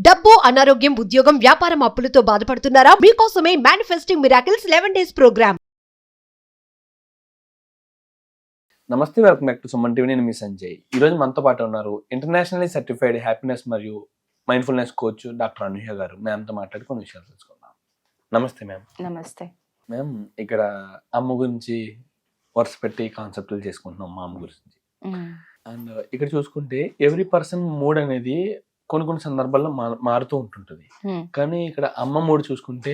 డబ్బు, అనారోగ్యం, ఉద్యోగం, వ్యాపారం అప్పులతో బాధపడుతున్నారా? మీకోసమే మేనిఫెస్టింగ్ మిరాకిల్స్ 11 days ప్రోగ్రామ్. నమస్తే, welcome back to Suman TV. నేను మీ సంజయ్. ఈ రోజు మనతో పాటు ఉన్నారు ఇంటర్నేషనల్లీ సర్టిఫైడ్ హ్యాపీనెస్ మరియు మైండ్ఫుల్నెస్ కోచ్ డాక్టర్ అనూహ్య గారు. మ్యామ్తో మాట్లాడి కొన్ని విషయాలు తెలుసుకుందాం. నమస్తే మ్యామ్. నమస్తే మ్యామ్, ఇక్కడ అమ్మ గురించి వరుస పెట్టి కాన్సెప్ట్లు చేసుకుంటున్నాం మా అమ్మ గురించి. అండ్ ఇక్కడ చూసుకుంటే ఎవ్రీ పర్సన్ మూడ్ అనేది కొన్ని సందర్భాల్లో మారుతూ ఉంటుంటుంది. కానీ ఇక్కడ అమ్మ మూడ్ చూసుకుంటే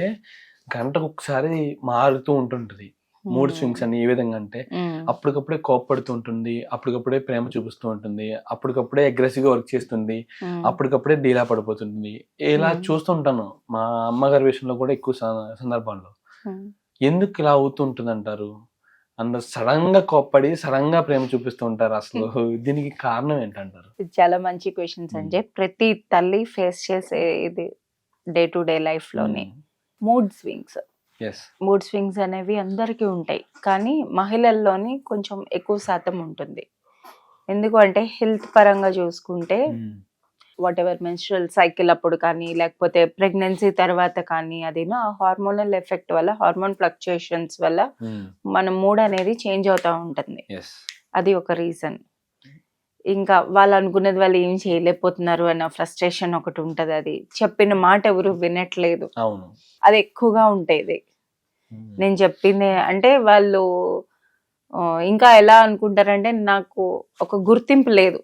గంటకు ఒకసారి మారుతూ ఉంటుంటుంది. మూడ్ స్వింగ్స్ అని ఏ విధంగా అంటే అప్పటికప్పుడే కోప్పడుతూ ఉంటుంది, అప్పటికప్పుడే ప్రేమ చూపిస్తూ ఉంటుంది, అప్పటికప్పుడే అగ్రెసివ్ గా వర్క్ చేస్తుంది, అప్పటికప్పుడే డీలా పడిపోతుంది. ఇలా చూస్తుంటాను మా అమ్మగారి విషయంలో కూడా ఎక్కువ సందర్భాల్లో. ఎందుకు ఇలా అవుతూ ఉంటుంది అంటారు? అందరు సడన్ గా కోప్పడి సడన్ గా ప్రేమ చూపిస్తూ ఉంటారు. అసలు దీనికి కారణం ఏంటంటారు? చాలా మంచి క్వశ్చన్స్ అండి. ప్రతి తల్లి ఫేస్ చేసే ఇది డే టు డే లైఫ్ లోనే మూడ్ స్వింగ్స్ అనేవి అందరికీ ఉంటాయి. కానీ మహిళల్లోని కొంచెం ఎక్కువ శాతం ఉంటుంది. ఎందుకు అంటే హెల్త్ పరంగా చూసుకుంటే వాట్ ఎవర్ మెన్స్ట్రువల్ సైకిల్ అప్పుడు కానీ లేకపోతే ప్రెగ్నెన్సీ తర్వాత కానీ అది హార్మోనల్ ఎఫెక్ట్ వల్ల, హార్మోన్ ఫ్లక్చుయేషన్స్ వల్ల మన మూడ్ అనేది చేంజ్ అవుతా ఉంటుంది. అది ఒక రీజన్. ఇంకా వాళ్ళు అనుకున్నది వాళ్ళు ఏం చేయలేకపోతున్నారు అన్న ఫ్రస్ట్రేషన్ ఒకటి ఉంటది. అది చెప్పిన మాట ఎవరు వినట్లేదు, అది ఎక్కువగా ఉంటాయి. నేను చెప్పింది అంటే వాళ్ళు ఇంకా ఎలా అనుకుంటారంటే నాకు ఒక గుర్తింపు లేదు,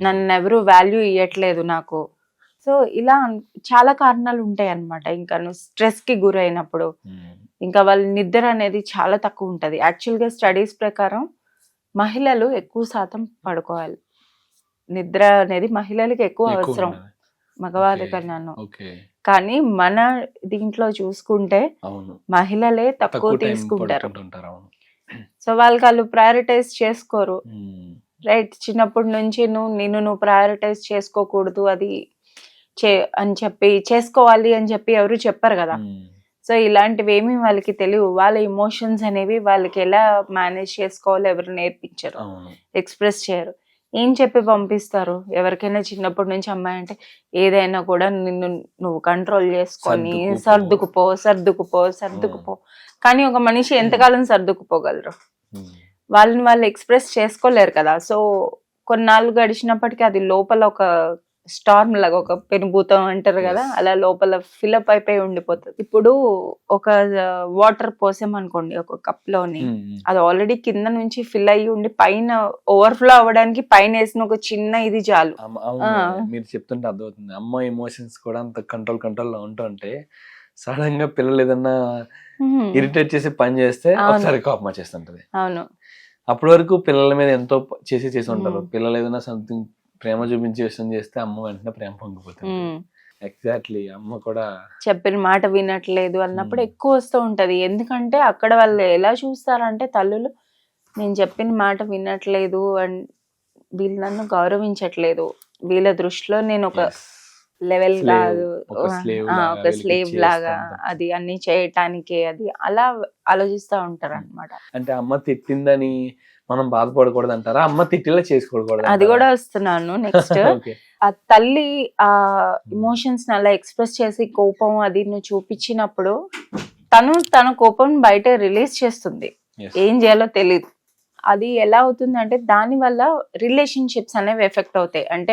నన్ను ఎవరు వాల్యూ ఇవ్వట్లేదు నాకు. సో ఇలా చాలా కారణాలు ఉంటాయి అన్నమాట. ఇంకా స్ట్రెస్ కి గురైనప్పుడు ఇంకా వాళ్ళ నిద్ర అనేది చాలా తక్కువ ఉంటది. యాక్చువల్ గా స్టడీస్ ప్రకారం మహిళలు ఎక్కువ శాతం పడుకోవాలి. నిద్ర అనేది మహిళలకి ఎక్కువ అవసరం మగవారి కన్నాను. కానీ మన దీంట్లో చూసుకుంటే మహిళలే తక్కువ తీసుకుంటారు. సో వాళ్ళు ప్రయారిటైజ్ చేసుకోరు. రైట్, చిన్నప్పటి నుంచి నువ్వు ప్రయారిటైజ్ చేసుకోకూడదు అది అని చెప్పి, చేసుకోవాలి అని చెప్పి ఎవరు చెప్పరు కదా. సో ఇలాంటివి ఏమి వాళ్ళకి తెలియవు. వాళ్ళ ఎమోషన్స్ అనేవి వాళ్ళకి ఎలా మేనేజ్ చేసుకోవాలో ఎవరు నేర్పించరు, ఎక్స్ప్రెస్ చేయరు. ఏం చెప్పి పంపిస్తారు? ఎవరికైనా చిన్నప్పటి నుంచి అమ్మాయి అంటే ఏదైనా కూడా నువ్వు కంట్రోల్ చేసుకొని సర్దుకుపో. కానీ ఒక మనిషి ఎంతకాలం సర్దుకుపోగలరు? వాళ్ళు ఎక్స్ప్రెస్ చేసుకోలేరు కదా. సో కొన్నాళ్ళు గడిచినప్పటికీ అది లోపల ఒక స్టార్మ్ లాగా, ఒక పెనుభూతం అంటారు కదా, అలా లోపల ఫిలప్ అయిపోయి ఉండిపోతుంది. ఇప్పుడు ఒక వాటర్ పోసామనుకోండి ఒక కప్ లోని, అది ఆల్రెడీ కింద నుంచి ఫిల్ అయ్యి ఉండి పైన ఓవర్ఫ్లో అవ్వడానికి పైన వేసిన ఒక చిన్న ఇది చాలు. మీరు చెప్తుంటే అర్థమవుతుంది. అమ్మ ఎమోషన్స్ కూడా అంత కంట్రోల్ లో ఉంటుంటే సడన్ గా పిల్లలు ఏదన్నా ఇరిటేట్ చేసి పని చేస్తే ఒకసారి కోపం వచ్చేస్తుంటది. అవును, అప్పటి వరకు పిల్లల మీద ఎంతో చేసి ఉంటారు. పిల్లలు ఏదైనా సంథింగ్ ప్రేమ చూపించే విషయం చేస్తే అమ్మ వెంటనే ప్రేమ పొంగిపోతుంది. ఎగ్జాక్ట్లీ, అమ్మ కూడా చెప్పిన మాట వినట్లేదు అన్నప్పుడు ఎక్కువ వస్తూ ఉంటది. ఎందుకంటే అక్కడ వాళ్ళు ఎలా చూస్తారంటే తల్లులు, నేను చెప్పిన మాట వినట్లేదు అండ్ వీళ్ళు నన్ను గౌరవించట్లేదు, వీళ్ళ దృష్టిలో నేను ఒక లెవెల్ కాదు, ఒక స్లేవ్ లాగా అది అన్ని చేయటానికి, అది అలా ఆలోచిస్తూ ఉంటారు అన్నమాట. అంటే అమ్మ తిట్టిందని మనం బాధపడకూడదు అంటారా? అమ్మ తిట్టిలా చేసుకోకూడదు? అది కూడా వస్తున్నాను నెక్స్ట్. ఆ తల్లి ఆ ఎమోషన్స్ అలా ఎక్స్ప్రెస్ చేసి కోపం అది నువ్వు చూపించినప్పుడు తన కోపం బయట రిలీజ్ చేస్తుంది. ఏం చేయాలో తెలియదు. అది ఎలా అవుతుంది అంటే దాని వల్ల రిలేషన్షిప్స్ అనేవి ఎఫెక్ట్ అవుతాయి. అంటే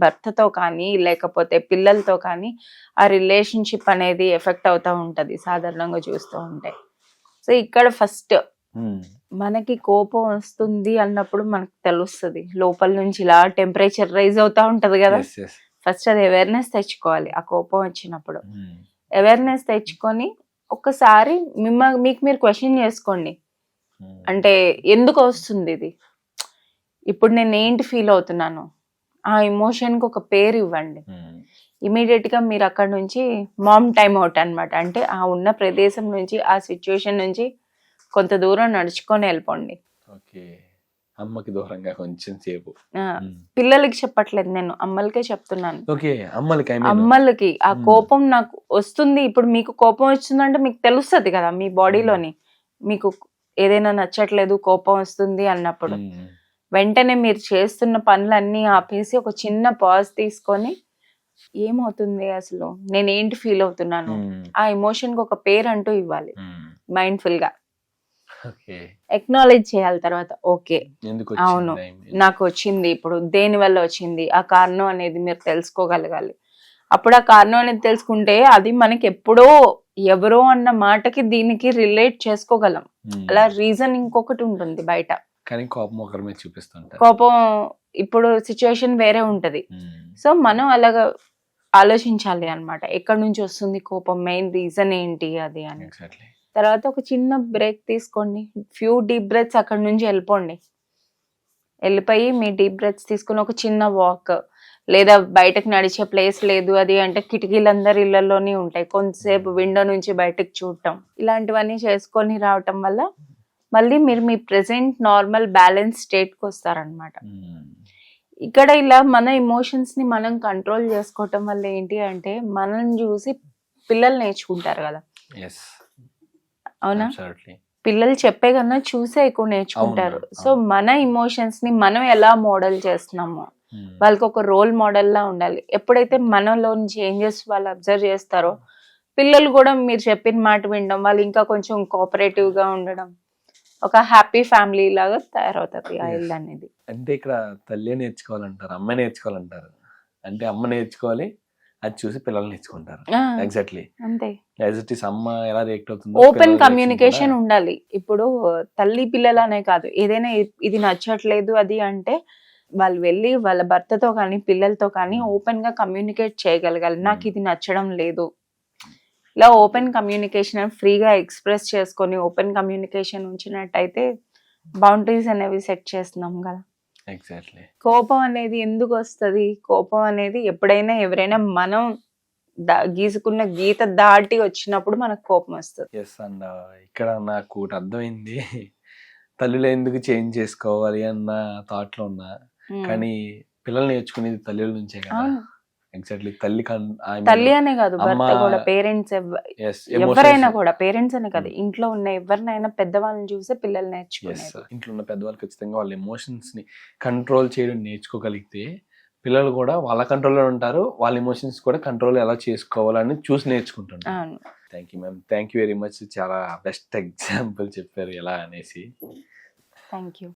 భర్తతో కానీ లేకపోతే పిల్లలతో కానీ ఆ రిలేషన్షిప్ అనేది ఎఫెక్ట్ అవుతూ ఉంటది సాధారణంగా చూస్తూ ఉంటే. సో ఇక్కడ ఫస్ట్ మనకి కోపం వస్తుంది అన్నప్పుడు మనకు తెలుస్తుంది లోపల నుంచి, ఇలా టెంపరేచర్ రైజ్ అవుతా ఉంటది కదా. ఫస్ట్ అది అవేర్నెస్ తెచ్చుకోవాలి. ఆ కోపం వచ్చినప్పుడు అవేర్నెస్ తెచ్చుకొని ఒక్కసారి మీకు మీరు క్వశ్చన్ చేసుకోండి, అంటే ఎందుకు వస్తుంది ఇది, ఇప్పుడు నేను ఏంటి ఫీల్ అవుతున్నాను, ఆ ఎమోషన్ కి ఒక పేరు ఇవ్వండి. ఇమీడియట్ గా మీరు అక్కడ నుంచి మామ్ టైమ్ అవుట్ అన్నమాట. అంటే ఆ ఉన్న ప్రదేశం నుంచి, ఆ సిచ్యువేషన్ నుంచి కొంత దూరం నడుచుకొని వెళ్ళిపోండి. అమ్మకి దూరంగా కొంచెం సేపు. పిల్లలకి చెప్పట్లేదు, నేను అమ్మలకే చెప్తున్నాను. అమ్మలకి ఆ కోపం నాకు వస్తుంది. ఇప్పుడు మీకు కోపం వస్తుందంటే మీకు తెలుస్తుంది కదా మీ బాడీలోని, మీకు ఏదైనా నచ్చట్లేదు, కోపం వస్తుంది అన్నప్పుడు వెంటనే మీరు చేస్తున్న పనులన్నీ ఆపేసి ఒక చిన్న పాజ్ తీసుకొని ఏమవుతుంది అసలు, నేను ఏంటి ఫీల్ అవుతున్నాను, ఆ ఎమోషన్ కి ఒక పేరు అంటూ ఇవ్వాలి మైండ్ఫుల్ గా, ఓకే ఎక్నాలెడ్జ్ చేయాలి. తర్వాత ఓకే ఎందుకు అవును నాకు వచ్చింది, ఇప్పుడు దేని వల్ల వచ్చింది, ఆ కారణం అనేది మీరు తెలుసుకోగలగాలి. అప్పుడు ఆ కారణం అనేది తెలుసుకుంటే అది మనకి ఎప్పుడో ఎవరో అన్న మాటకి దీనికి రిలేట్ చేసుకోగలం. అలా రీజన్ ఇంకొకటి ఉంటుంది బయట. కానీ కోపం ఒకరి మీద చూపిస్తుంటారు. కోపం ఇప్పుడు సిచ్యువేషన్ వేరే ఉంటది. సో మనం అలాగా ఆలోచించాలి అన్నమాట, ఎక్కడి నుంచి వస్తుంది కోపం, మెయిన్ రీజన్ ఏంటి అది అని. తర్వాత ఒక చిన్న బ్రేక్ తీసుకోండి, ఫ్యూ డీప్ బ్రెత్స్, అక్కడ నుంచి వెళ్ళిపోయి మీ డీప్ బ్రెత్స్ తీసుకుని ఒక చిన్న వాక్, లేదా బయటకు నడిచే ప్లేస్ లేదు అది అంటే కిటికీలందరి ఇళ్లలోనే ఉంటాయి, కొంతసేపు విండో నుంచి బయటకు చూడటం, ఇలాంటివన్నీ చేసుకొని రావటం వల్ల మళ్ళీ మీరు మీ ప్రెసెంట్ నార్మల్ బ్యాలెన్స్ స్టేట్కి వస్తారనమాట. ఇక్కడ ఇలా మన ఎమోషన్స్ ని మనం కంట్రోల్ చేసుకోవటం వల్ల ఏంటి అంటే మనం చూసి పిల్లలు నేర్చుకుంటారు కదా. అవునా, పిల్లలు చెప్పే కన్నా చూసే ఎక్కువ నేర్చుకుంటారు. సో మన ఎమోషన్స్ ని మనం ఎలా మోడల్ చేస్తున్నామో వాళ్ళకి ఒక రోల్ మోడల్ లా ఉండాలి. ఎప్పుడైతే మనలోని చేంజెస్ వాళ్ళు అబ్జర్వ్ చేస్తారో పిల్లలు కూడా మీరు చెప్పిన మాట వినడం, వాళ్ళు ఇంకా కొంచెం కోఆపరేటివ్ గా ఉండడం, ఒక హ్యాపీ ఫ్యామిలీ లాగా తయారవుతుంది ఆ ఇల్లు అనేది. అంటే ఇక్కడ తల్లి నేర్చుకోవాలంటారు, అమ్మ నేర్చుకోవాలంటారు. అంటే అమ్మ నేర్చుకోవాలి, అది చూసి పిల్లలు నేర్చుకుంటారు. ఎగ్జాక్ట్లీ అంతే. యాజ్ ఇట్ ఈస్ అమ్మ ఎలా రియాక్ట్ అవుతుందో ఓపెన్ కమ్యూనికేషన్ ఉండాలి. ఇప్పుడు తల్లి పిల్లలనే కాదు, ఏదైనా ఇది నచ్చట్లేదు అది అంటే వాళ్ళు వెళ్ళి వాళ్ళ భర్తతో కానీ పిల్లలతో కానీ ఓపెన్ గా కమ్యూనికేట్ చేయగలగాలి. నాకు ఇది నచ్చడం లేదు, ఇలా ఓపెన్ కమ్యూనికేషన్ ఫ్రీగా ఎక్స్ప్రెస్ చేసుకొని ఓపెన్ కమ్యూనికేషన్ ఉంచినట్టయితే బౌండరీస్ అనేవి సెట్ చేస్తున్నాం కదా. ఎగ్జాక్ట్లీ. కోపం అనేది ఎందుకు వస్తుంది? కోపం అనేది ఎప్పుడైనా ఎవరైనా మనం గీసుకున్న గీత దాటి వచ్చినప్పుడు మనకు కోపం వస్తుంది. ఎస్. అండ్ ఇక్కడ నాకు అర్థమైంది, తల్లిలో ఎందుకు చేంజ్ చేసుకోవాలి అన్న థాట్ లో ఉన్నా, కానీ పిల్లలు నేర్చుకునేది తల్లిల నుంచే కదా. ఎగ్జాక్ట్లీ. తల్లి అనే కాదు, భర్త కూడా, పేరెంట్స్ ఎవరైనా కూడా, పేరెంట్స్ అనే కాదు, ఇంట్లో ఉన్న ఎవరినైనా పెద్దవాళ్ళని చూసే పిల్లలు నేర్చుకునేది. ఇంట్లో ఉన్న పెద్దవాళ్ళు ఖచ్చితంగా వాళ్ళ ఎమోషన్స్ ని కంట్రోల్ చేయడం నేర్చుకోగలిగితే పిల్లలు కూడా వాళ్ళ కంట్రోల్లో ఉంటారు, వాళ్ళ ఎమోషన్స్ కూడా కంట్రోల్ ఎలా చేసుకోవాలని చూసి నేర్చుకుంటున్నారు. Thank you ma'am, thank you very much. చాలా బెస్ట్ ఎగ్జాంపుల్ చెప్పారు ఎలా అనేసి. Thank you.